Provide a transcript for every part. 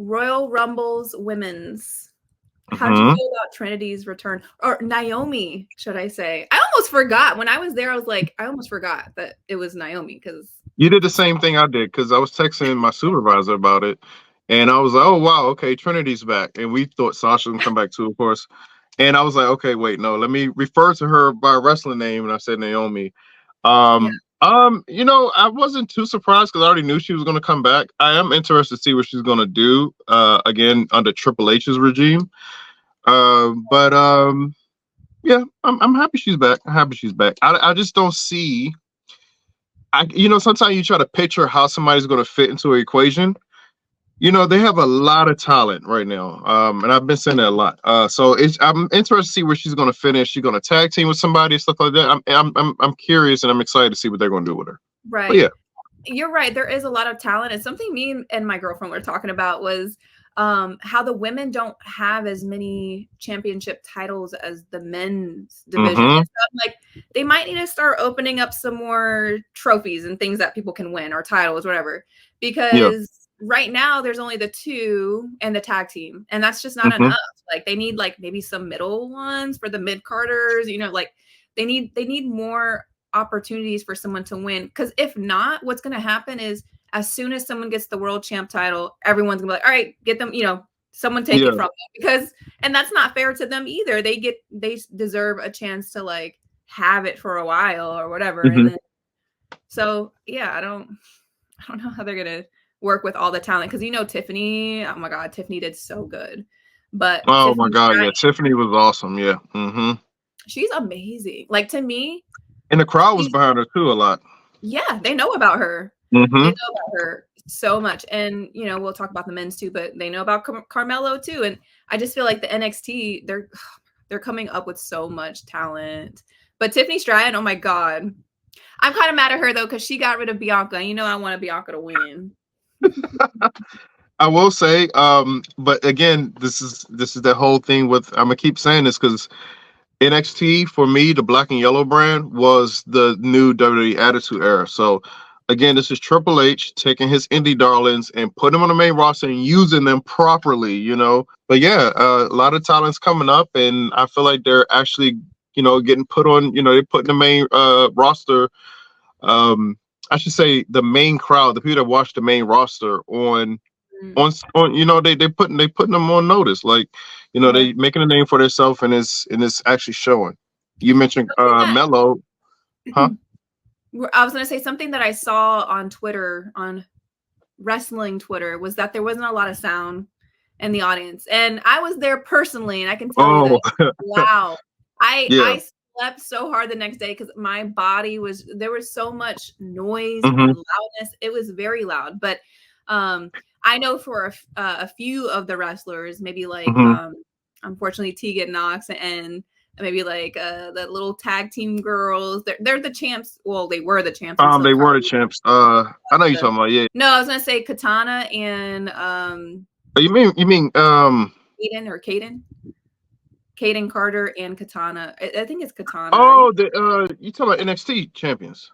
Royal Rumble's women's. How'd you Hmm. feel about Trinity's return? Or Naomi, should I say? I almost forgot. When I was there, I was like, I almost forgot that it was Naomi because You did the same thing I did because I was texting my supervisor about it, and I was like, "Oh wow, okay, Trinity's back," and we thought Sasha would come back too, of course. And I was like, "Okay, wait, no, let me refer to her by a wrestling name," and I said Naomi. yeah, I wasn't too surprised because I already knew she was going to come back. I am interested to see what she's going to do again under Triple H's regime. But yeah, I'm happy she's back. I'm happy she's back. I just don't see. Sometimes you try to picture how somebody's going to fit into an equation. They have a lot of talent right now, and I've been saying that a lot. I'm interested to see where she's going to finish. She's going to tag team with somebody and stuff like that. I'm curious and I'm excited to see what they're going to do with her. But right. yeah, You're right. There is a lot of talent. And something me and my girlfriend were talking about was how the women don't have as many championship titles as the men's division. And mm-hmm, stuff. Like they might need to start opening up some more trophies and things that people can win or titles, whatever. yeah, Because right now there's only the two and the tag team, and that's just not mm-hmm, enough. Like they need like maybe some middle ones for the mid carders, like they need more opportunities for someone to win. Because if not, what's going to happen is as soon as someone gets the world champ title, everyone's gonna be like, all right, get them, someone take it yeah, from them. And that's not fair to them either. They deserve a chance to like have it for a while or whatever. mm-hmm. And then, so yeah, I don't know how they're gonna work with all the talent. Because Tiffany, oh my God, Tiffany did so good. But Oh my Tiffany God, Stratton, yeah, Tiffany was awesome. Yeah, mm-hmm. she's amazing. Like to me, And the crowd was she's behind her too a lot. yeah, they know about her. They Mm-hmm. know about her so much. And, we'll talk about the men's too, but they know about Carmelo too. And I just feel like the NXT, they're coming up with so much talent. But Tiffany Stratton, oh my God. I'm kind of mad at her though, because she got rid of Bianca. I wanted Bianca to win. I will say, but again, this is the whole thing with. I'm gonna keep saying this because NXT for me, the black and yellow brand was the new WWE Attitude Era. So again, this is Triple H taking his indie darlings and putting them on the main roster and using them properly. But yeah, a lot of talents coming up, and I feel like they're actually getting put on. They're putting the main roster. Um, I should say the main crowd, the people that watch the main roster Mm. on they putting them on notice, like Yeah. they making a name for themselves, and it's actually showing. You mentioned Something Mello, huh? that I was going to say something that I saw on Twitter, on wrestling Twitter, was that there wasn't a lot of sound in the audience. And I was there personally, and I can tell you that Oh, it was loud. I yeah. I slept so hard the next day because my body there was so much noise and Hmm. loudness. It was very loud. But I know for a few of the wrestlers, maybe like Hmm. unfortunately Tegan Knox and maybe like the little tag team girls. They're the champs. Well, they were the champs until They were the Carly. champs. I know you're talking about, yeah. No, I was gonna say Katana and Oh, you mean Caden or Caden Carter and Katana. I think it's Katana, right? oh, you talking about NXT champions?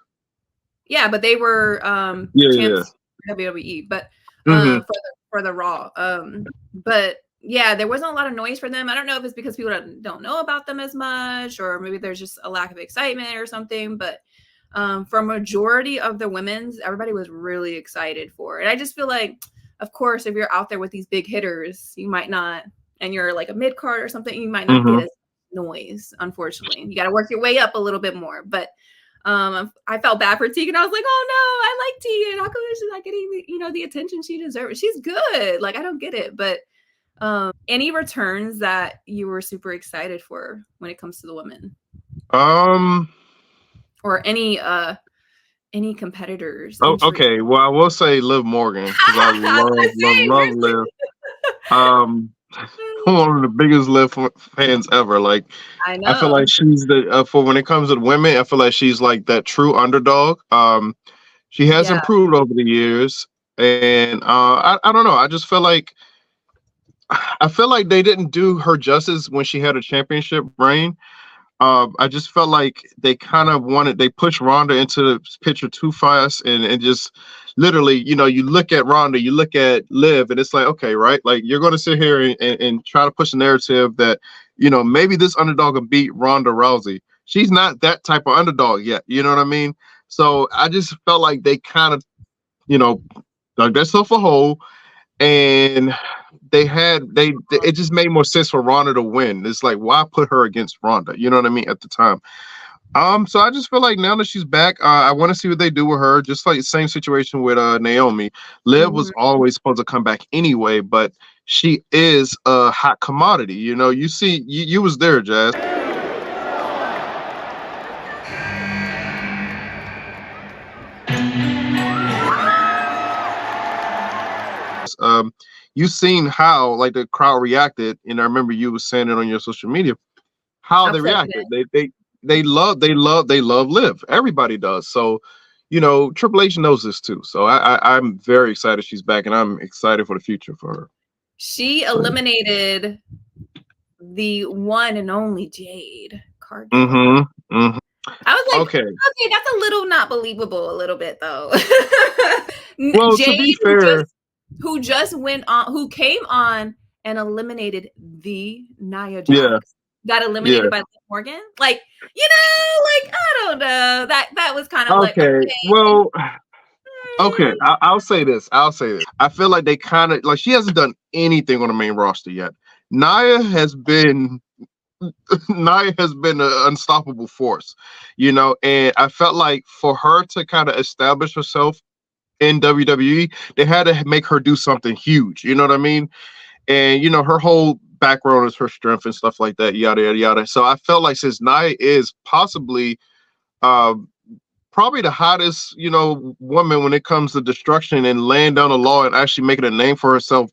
Yeah, but they were Yeah, yeah. champs for WWE, but Hmm. for the Raw. But yeah, there wasn't a lot of noise for them. I don't know if it's because people don't know about them as much, or maybe there's just a lack of excitement or something. But for a majority of the women's, everybody was really excited for it. And I just feel like, of course, if you're out there with these big hitters, you might not, and you're like a mid card or something, you might not get Hmm. as noise. Unfortunately, you got to work your way up a little bit more. But I felt bad for Tegan. I was like, oh no, I like Tegan. How come she's not getting the attention she deserves? She's good. Like I don't get it. But any returns that you were super excited for when it comes to the women, Um. or any competitors Oh, entry? okay. Well, I will say Liv Morgan because I I was love, gonna love, say, love Liv. Um, one of the biggest Liv fans ever. Like, I I feel like know. she's the for when it comes to the women, I feel like she's like that true underdog. She has Yeah. improved over the years, and I don't know. I feel like they didn't do her justice when she had a championship reign. I just felt like they kind of they pushed Ronda into the picture too fast, and just literally, you look at Ronda, you look at Liv, and it's like, okay, right? Like you're going to sit here and try to push a narrative that, maybe this underdog will beat Ronda Rousey. She's not that type of underdog yet. You know what I mean? So I just felt like they kind of, dug themselves a hole, and it just made more sense for Ronda to win. It's like, why put her against Ronda? You know what I mean? At the time. So I just feel like now that she's back, I want to see what they do with her. Just like the same situation with Naomi. Liv was always supposed to come back anyway, but she is a hot commodity. You see, you was there, Jazz. You seen how like the crowd reacted, and I remember you was saying it on your social media. How they reacted. They love Liv. Everybody does. So, Triple H knows this too. So I'm very excited she's back, and I'm excited for the future for her. She eliminated the one and only Jade Cargill. I was like, okay, that's a little not believable, a little bit though. Well, Jade, to be fair, who came on and eliminated the Nia Jax. Got eliminated by Liv Morgan. Like, I don't know. That was kind of like, okay. Well, okay. I'll say this. I feel like they kind of like, she hasn't done anything on the main roster yet. Nia has been an unstoppable force, and I felt like for her to kind of establish herself in WWE, they had to make her do something huge. You know what I mean? And her whole background is her strength and stuff like that, yada yada yada. So I felt like since Nia is possibly probably the hottest woman when it comes to destruction and laying down the law and actually making a name for herself,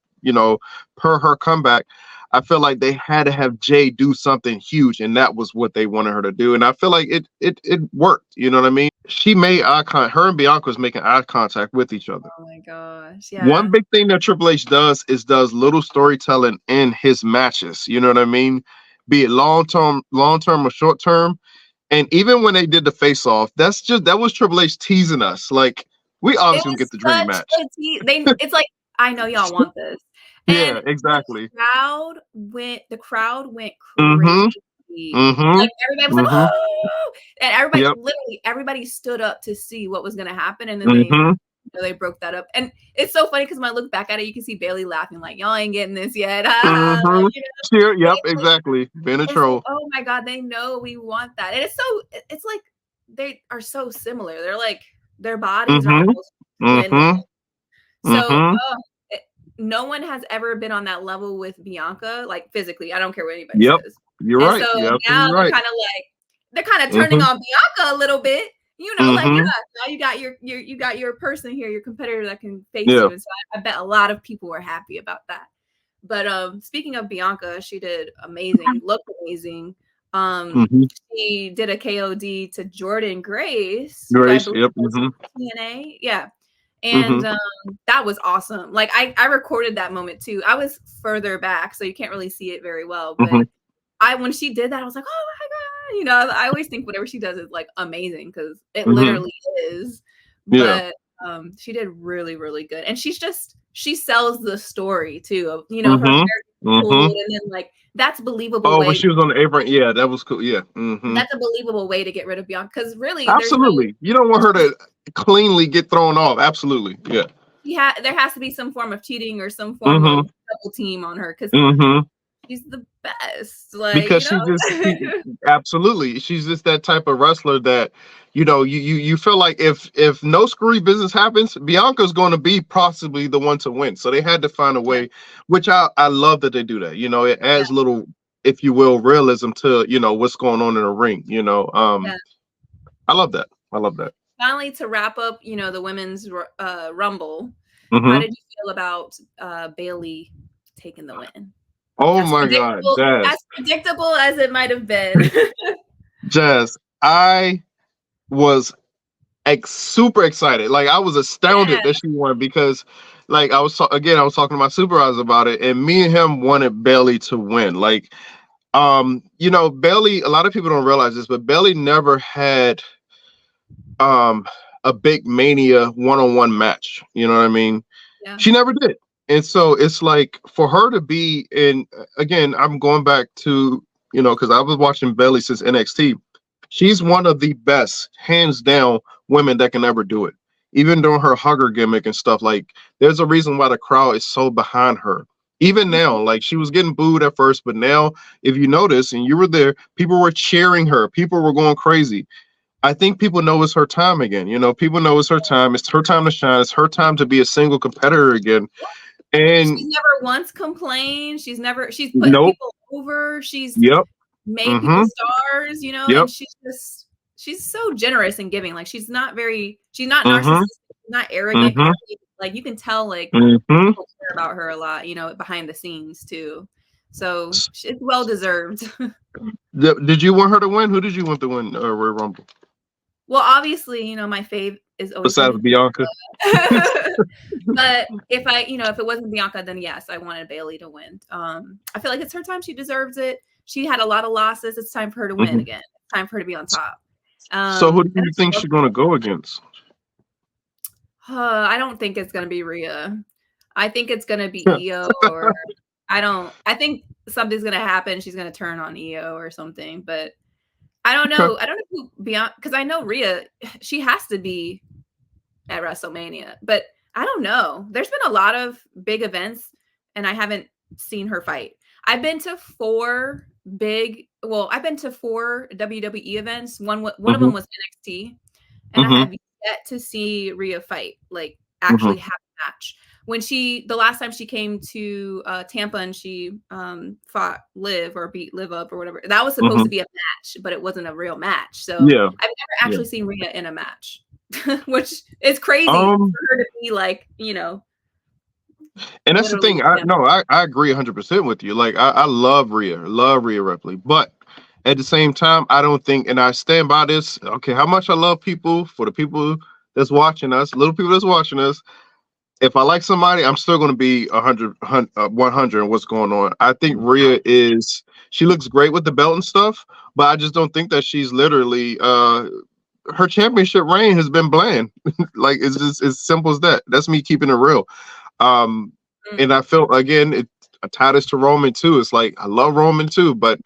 per her comeback, I feel like they had to have Jay do something huge, and that was what they wanted her to do. And I feel like it worked. You know what I mean? She made eye contact. Her and Bianca was making eye contact with each other. Oh my gosh! Yeah. One big thing that Triple H does little storytelling in his matches. You know what I mean? Be it long term or short term. And even when they did the face off, that was Triple H teasing us. Like, we obviously get the dream match. It's like, I know y'all want this. And yeah, exactly. The crowd went crazy. Like everybody was like, oh! And everybody, literally everybody stood up to see what was going to happen. And then they broke that up. And it's so funny because when I look back at it, you can see Bayley laughing like, y'all ain't getting this yet. Sure, yep, exactly. Being a troll. Like, oh my God, they know we want that. And it's like they are so similar. They're like, their bodies are almost blended. So no one has ever been on that level with Bianca, like physically. I don't care what anybody says. You're right. So now they're kind of turning on Bianca a little bit. Like, now you got your person here, your competitor that can face you. And so I bet a lot of people were happy about that. But speaking of Bianca, she did amazing, looked amazing. She did a KOD to Jordan Grace. TNA. Yeah. And that was awesome. Like I recorded that moment too. I was further back, so you can't really see it very well. But when she did that, I was like, oh my God. I always think whatever she does is like amazing because it literally is. But she did really, really good. And she sells the story too of, her character cool, and then like that's believable. Oh, when she was on the apron, yeah, that was cool. Yeah. That's a believable way to get rid of Bianca because really absolutely you don't want her to cleanly get thrown off. Absolutely. Yeah. There has to be some form of cheating or some form of double team on her because she's the best. Like, because absolutely, she's just that type of wrestler that you feel like if no screwy business happens, Bianca's going to be possibly the one to win. So they had to find a way, which I love that they do that. It adds little, if you will, realism to what's going on in the ring. I love that. Finally, to wrap up, the women's Rumble. How did you feel about Bayley taking the win? Oh my God, Jazz. As predictable as it might have been. Jazz, I was super excited. Like I was astounded that she won because, like I was talking to my supervisor about it, and me and him wanted Bayley to win. Like, Bayley. A lot of people don't realize this, but Bayley never had a big Mania one-on-one match. You know what I mean? Yeah. She never did. And so it's like for her to be in, again, I'm going back to, because I was watching Bayley since NXT. She's one of the best, hands down, women that can ever do it. Even during her hugger gimmick and stuff, like there's a reason why the crowd is so behind her. Even now, like she was getting booed at first, but now, if you notice, and you were there, people were cheering her. People were going crazy. I think people know it's her time again. People know it's her time. It's her time to shine. It's her time to be a single competitor again. She's And never once complained. She's put nope. people over. She's Yep. made people Mm-hmm. stars, Yep. and she's so generous and giving. Like she's not Mm-hmm. narcissistic, not arrogant. Mm-hmm. Like you can tell like Mm-hmm. people care about her a lot, behind the scenes too. So it's well deserved. Did you want her to win? Who did you want to win Royal Rumble? Well, obviously, my fave is always Besides Bianca. But if it wasn't Bianca, then yes, I wanted Bayley to win. I feel like it's her time. She deserves it. She had a lot of losses. It's time for her to win again. It's time for her to be on top. So who do you think she's going to go against? I don't think it's going to be Rhea. I think it's going to be Io, or I think something's going to happen. She's going to turn on Io or something, but I don't know. I don't know who Bianca, because I know Rhea, she has to be at WrestleMania, but I don't know. There's been a lot of big events and I haven't seen her fight. I've been to four WWE events. One of them was NXT, and I have yet to see Rhea fight, like actually have a match. The last time she came to Tampa and she fought Liv or beat Liv up or whatever, that was supposed to be a match, but it wasn't a real match. So I've never actually seen Rhea in a match, which is crazy for her to be like, And that's the thing. I agree 100% with you. Like I love Rhea Ripley, but at the same time, I don't think, and I stand by this. Okay, how much I love people, for the people that's watching us, little people that's watching us. If I like somebody, I'm still going to be 100 in what's going on. I think Rhea she looks great with the belt and stuff, but I just don't think that she's literally her championship reign has been bland. Like it's just as simple as that. That's me keeping it real. And I felt, again, I tied this to Roman too. It's like I love Roman too, but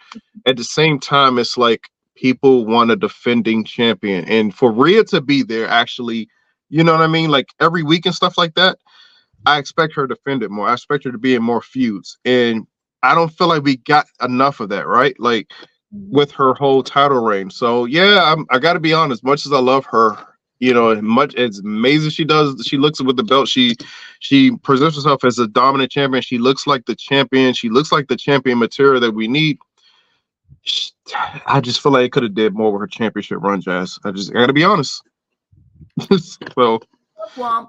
at the same time, it's like people want a defending champion, and for Rhea to be there, actually, you know what I mean, like every week and stuff like that. I expect her to defend it more. I expect her to be in more feuds, and I don't feel like we got enough of that, right? Like with her whole title reign. So yeah, I got to be honest. Much as I love her, much as amazing she looks with the belt. She presents herself as a dominant champion. She looks like the champion. She looks like the champion material that we need. I just feel like it could have did more with her championship run, Jazz. I got to be honest. So, Womp.